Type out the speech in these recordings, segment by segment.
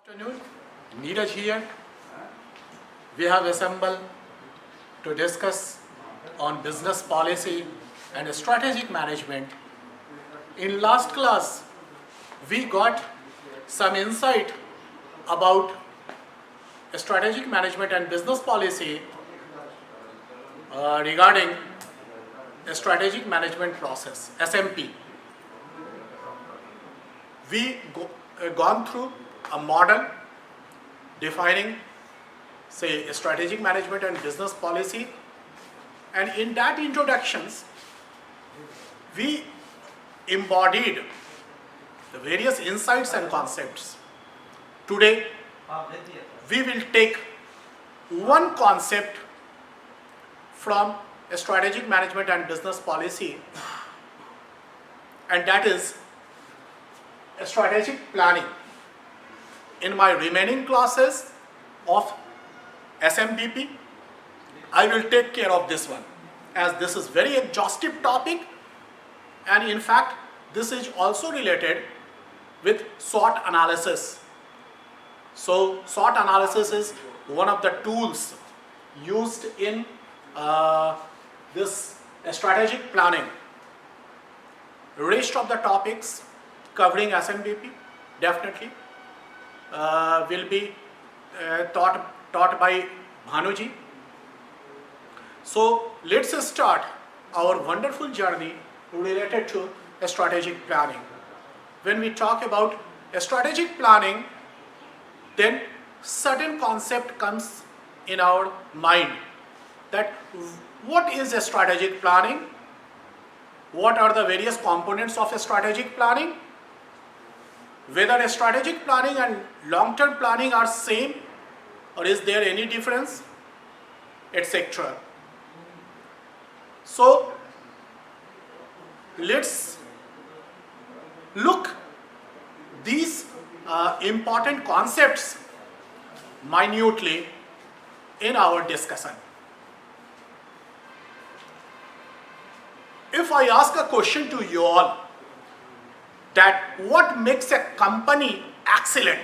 Afternoon, Neeraj here. We have assembled to discuss on business policy and strategic management. In last class, we got some insight about strategic management and business policy regarding a strategic management process, SMP. We gone through a model defining, say, strategic management and business policy, and in that introductions, we embodied the various insights and concepts. Today, we will take one concept from a strategic management and business policy, and that is a strategic planning. In my remaining classes of SMBP, I will take care of this one, as this is very exhaustive topic, and in fact this is also related with SWOT analysis. So SWOT analysis is one of the tools used in this strategic planning. Rest of the topics covering SMBP definitely will be taught by Bhanuji. So let's start our wonderful journey related to strategic planning. When we talk about strategic planning, then certain concept comes in our mind that what is a strategic planning? What are the various components of a strategic planning? Whether a strategic planning and long-term planning are same, or is there any difference, etc. So let's look these important concepts minutely in our discussion. If I ask a question to you all, that what makes a company excellent,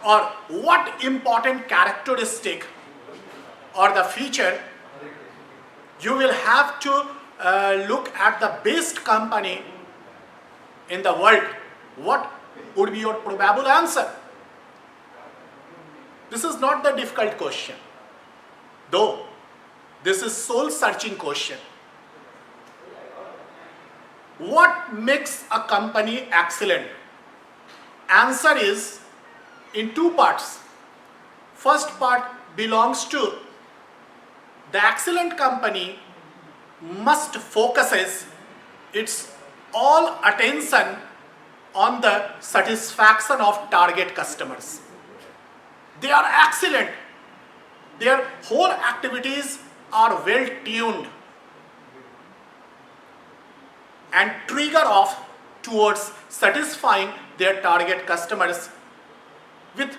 or what important characteristic or the feature, you will have to look at the best company in the world. What would be your probable answer? This is not the difficult question, though this is soul searching question. What makes a company excellent? Answer is in two parts. First part belongs to the excellent company must focuses its all attention on the satisfaction of target customers. They are excellent. Their whole activities are well tuned and trigger off towards satisfying their target customers with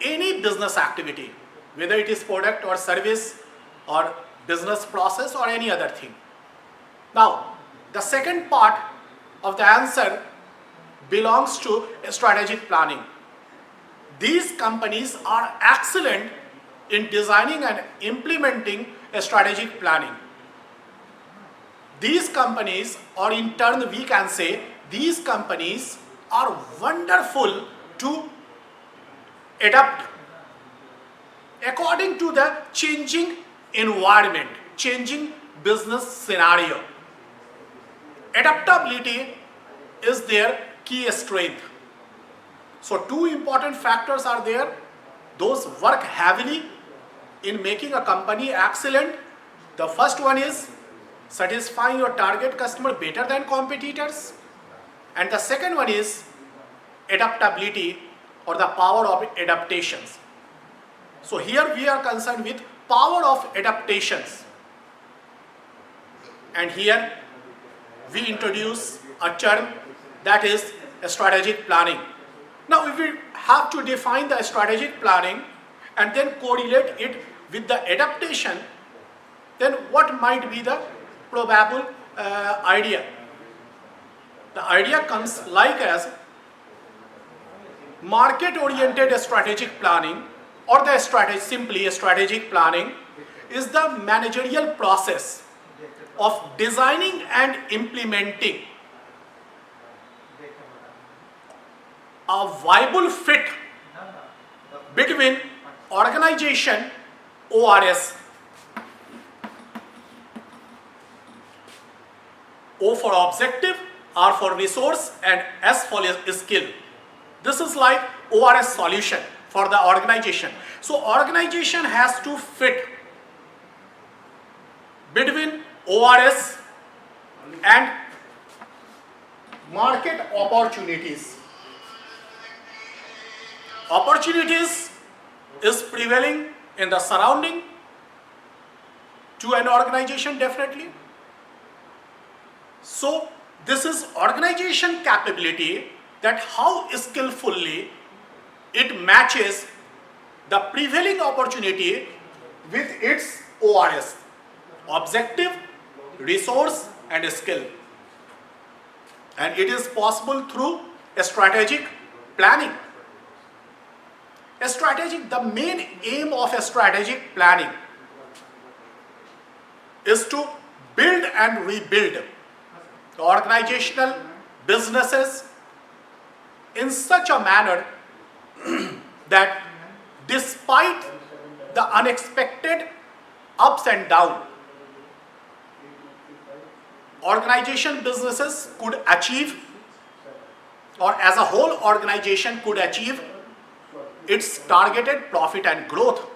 any business activity, whether it is product or service or business process or any other thing. Now, the second part of the answer belongs to strategic planning. These companies are excellent in designing and implementing a strategic planning. These companies, or in turn we can say, these companies are wonderful to adapt according to the changing environment, changing business scenario. Adaptability is their key strength. So two important factors are there. Those work heavily in making a company excellent. The first one is satisfying your target customer better than competitors, and the second one is adaptability, or the power of adaptations. So here we are concerned with power of adaptations, and here we introduce a term that is strategic planning. Now if we have to define the strategic planning and then correlate it with the adaptation, then what might be the probable idea? The idea comes like as, Market-oriented strategic planning, or the simply strategic planning, is the managerial process of designing and implementing a viable fit between organization, ORS, O for objective, R for resource, and S for skill. This is like ORS solution for the organization. So organization has to fit between ORS and market opportunities. Opportunities is prevailing in the surrounding to an organization, definitely. So this is organization capability, that how skillfully it matches the prevailing opportunity with its ORS, objective, resource, and skill. And it is possible through a strategic planning. The main aim of a strategic planning is to build and rebuild the organizational businesses in such a manner that despite the unexpected ups and downs, organization businesses could achieve, or as a whole organization could achieve, its targeted profit and growth.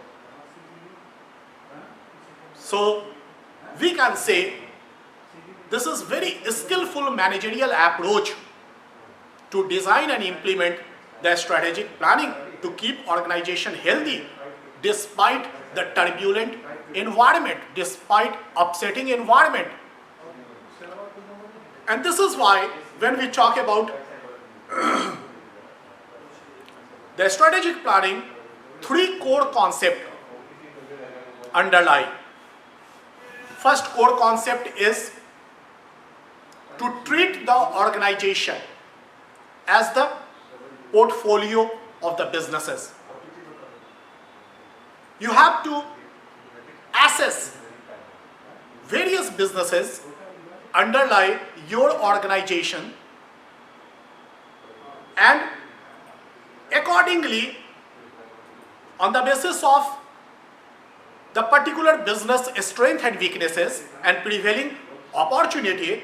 So we can say this is very skillful managerial approach to design and implement the strategic planning to keep organization healthy despite the turbulent environment, despite upsetting environment. And this is why when we talk about the strategic planning, three core concepts underlie. First core concept is to treat the organization as the portfolio of the businesses. You have to assess various businesses underlie your organization, and accordingly, on the basis of the particular business strength and weaknesses and prevailing opportunity,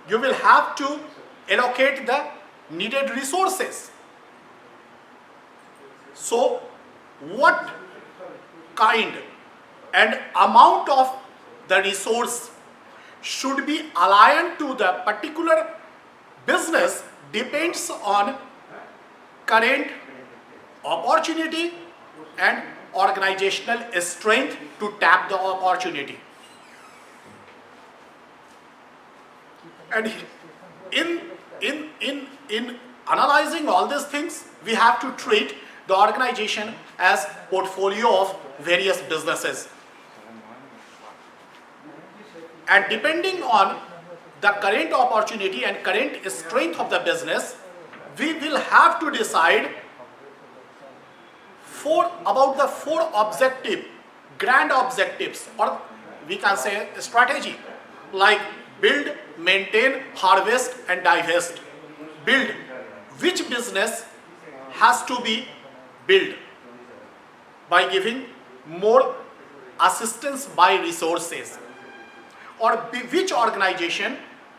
you will have to allocate the needed resources. So, what kind and amount of the resource should be aligned to the particular business depends on current opportunity and organizational strength to tap the opportunity. And in analyzing all these things, we have to treat the organization as portfolio of various businesses. And depending on the current opportunity and current strength of the business, we will have to decide about the four grand objectives, or we can say strategy, like build, maintain, harvest, and divest. Build, which business has to be built by giving more assistance by resources, or which organization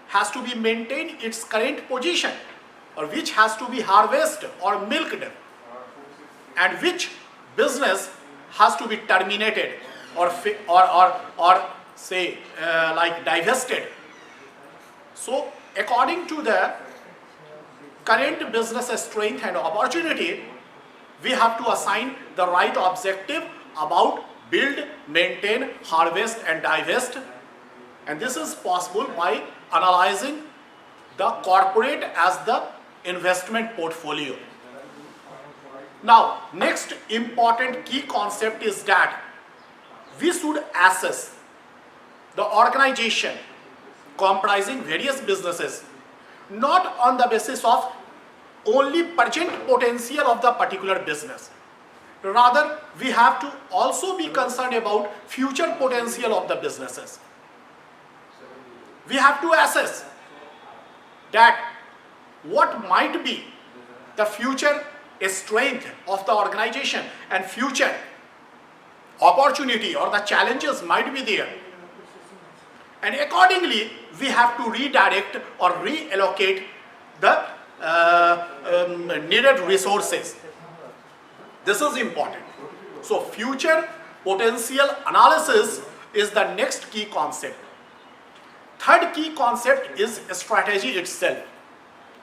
has to be maintained its current position, or which has to be harvested or milked, and which business has to be terminated or say like divested. So according to the current business strength and opportunity, we have to assign the right objective about build, maintain, harvest, and divest. And this is possible by analyzing the corporate as the investment portfolio. Now, next important key concept is that we should assess the organization comprising various businesses not on the basis of only present potential of the particular business. Rather, we have to also be concerned about future potential of the businesses. We have to assess that what might be the future strength of the organization and future opportunity or the challenges might be there. And accordingly, we have to redirect or reallocate the needed resources. This is important. So future potential analysis is the next key concept. Third key concept is strategy itself.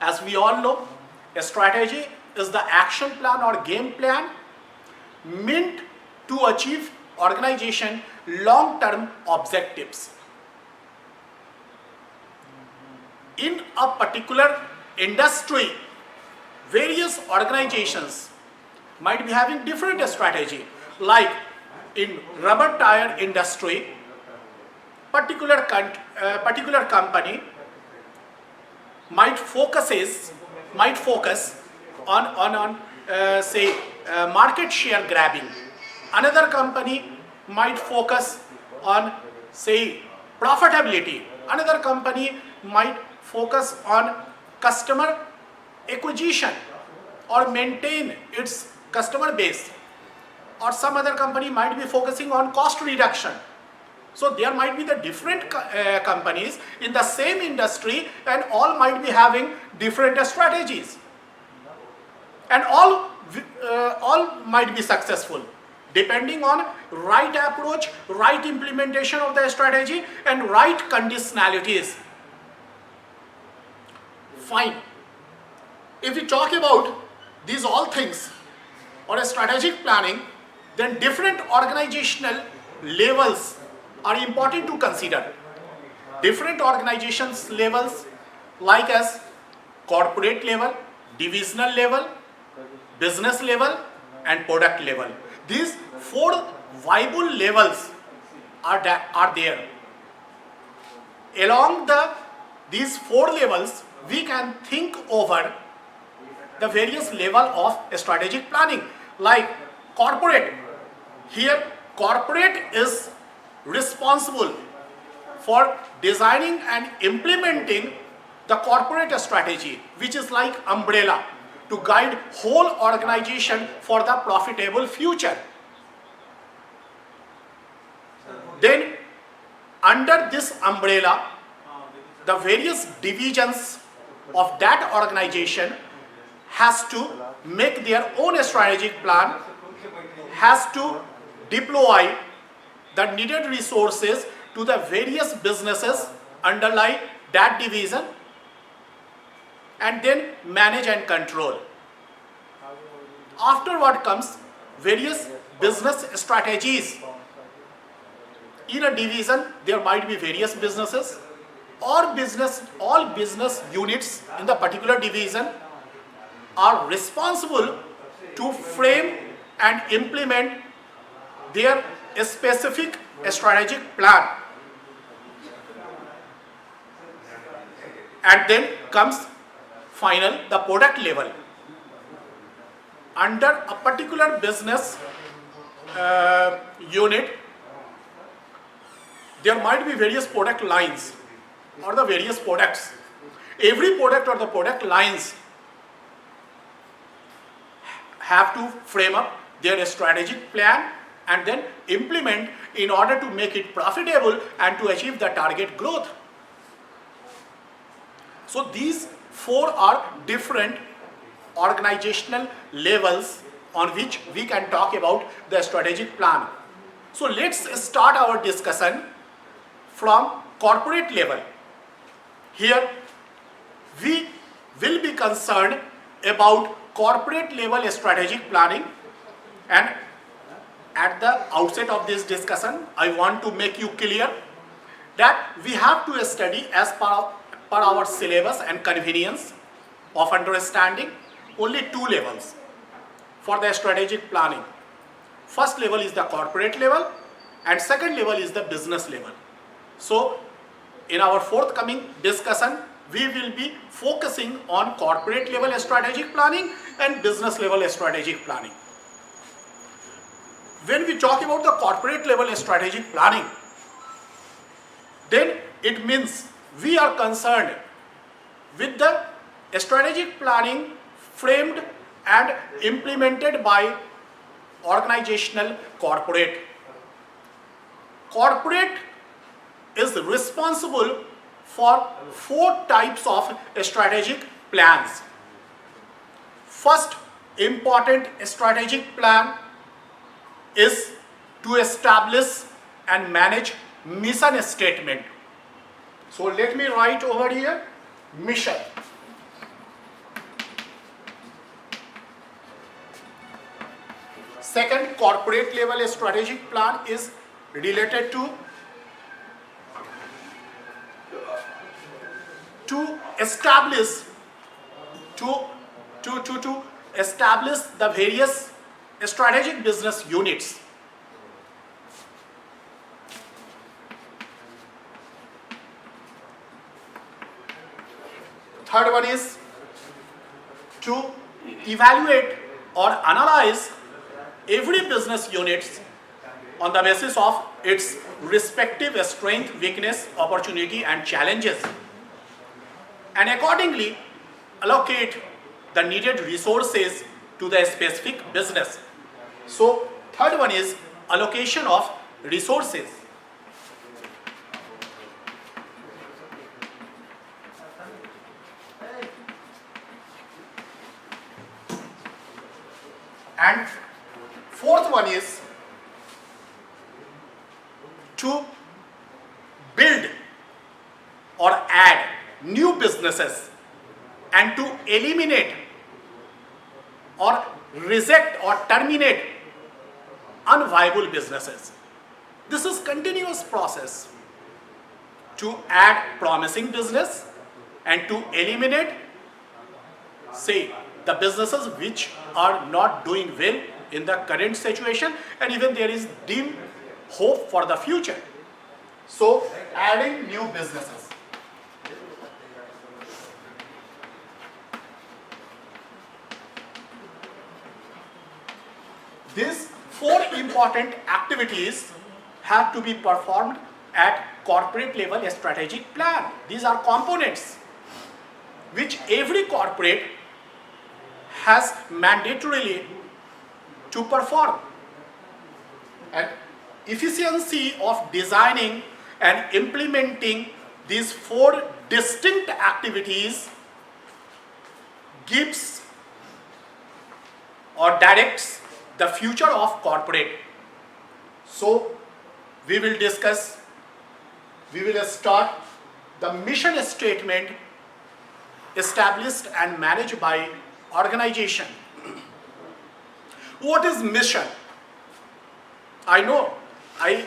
As we all know, a strategy is the action plan or game plan meant to achieve organization long-term objectives. In a particular industry, various organizations might be having different strategy. Like in rubber tire industry, particular company might focus on market share grabbing. Another company might focus on say profitability. Another company might focus on customer acquisition or maintain its customer base, or some other company might be focusing on cost reduction. So there might be the different companies in the same industry, and all might be having different strategies, and all might be successful depending on right approach, right implementation of the strategy, and right conditionalities. Fine. If we talk about these all things or a strategic planning, then different organizational levels are important to consider. Different organizations levels like as corporate level, divisional level, business level, and product level. These four viable levels are there. Along these four levels, we can think over the various level of strategic planning. Like corporate, here corporate is responsible for designing and implementing the corporate strategy, which is like umbrella to guide whole organization for the profitable future. Then under this umbrella, the various divisions of that organization has to make their own strategic plan, has to deploy the needed resources to the various businesses underlying that division, and then manage and control. Afterward comes various business strategies. In a division, there might be various businesses, or all business units in the particular division are responsible to frame and implement their specific strategic plan. And then comes final, the product level. Under a particular business unit, there might be various product lines or the various products. Every product or the product lines have to frame up their strategic plan and then implement in order to make it profitable and to achieve the target growth. So these four are different organizational levels on which we can talk about the strategic plan. So let's start our discussion from corporate level. Here we will be concerned about corporate level strategic planning, and at the outset of this discussion I want to make you clear that we have to study as per our syllabus and convenience of understanding only two levels for the strategic planning. First level is the corporate level and second level is the business level. So in our forthcoming discussion we will be focusing on corporate level strategic planning and business level strategic planning. When we talk about the corporate level strategic planning, then it means we are concerned with the strategic planning framed and implemented by organizational corporate. Corporate is responsible for 4 types of strategic plans. First important strategic plan is to establish and manage mission statement. So let me write over here mission. Second corporate level strategic plan is related to establish the various strategic business units. Third one is to evaluate or analyze every business units on the basis of its respective strength, weakness, opportunity and challenges, and accordingly allocate the needed resources to the specific business. So third one is allocation of resources. And fourth one is to build or add new businesses and to eliminate or reject or terminate unviable businesses. This is continuous process to add promising business and to eliminate, say, the businesses which are not doing well in the current situation and even there is dim hope for the future. So adding new businesses. These 4 important activities have to be performed at corporate level strategic plan. These are components which every corporate has mandatorily to perform. And efficiency of designing and implementing these 4 distinct activities gives or directs the future of corporate. So we will start the mission statement established and managed by organization. What is mission? I know I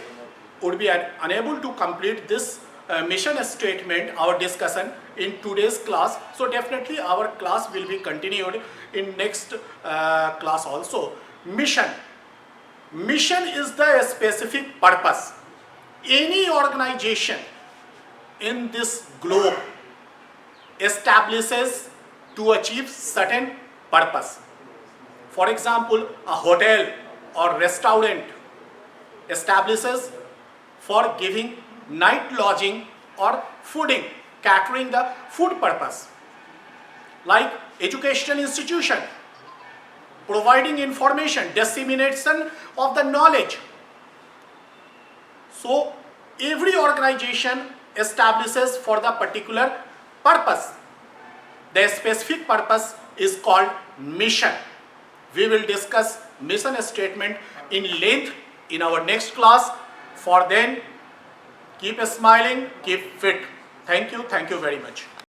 would be unable to complete this mission statement, our discussion in today's class. So definitely our class will be continued in next class also. Mission. Mission is the specific purpose any organization in this globe establishes to achieve certain purpose. For example, a hotel or restaurant establishes for giving night lodging or fooding, catering the food purpose. Like educational institution, providing information, dissemination of the knowledge. So every organization establishes for the particular purpose. The specific purpose is called mission. We will discuss mission statement in length in our next class. For then, keep smiling, keep fit. Thank you very much.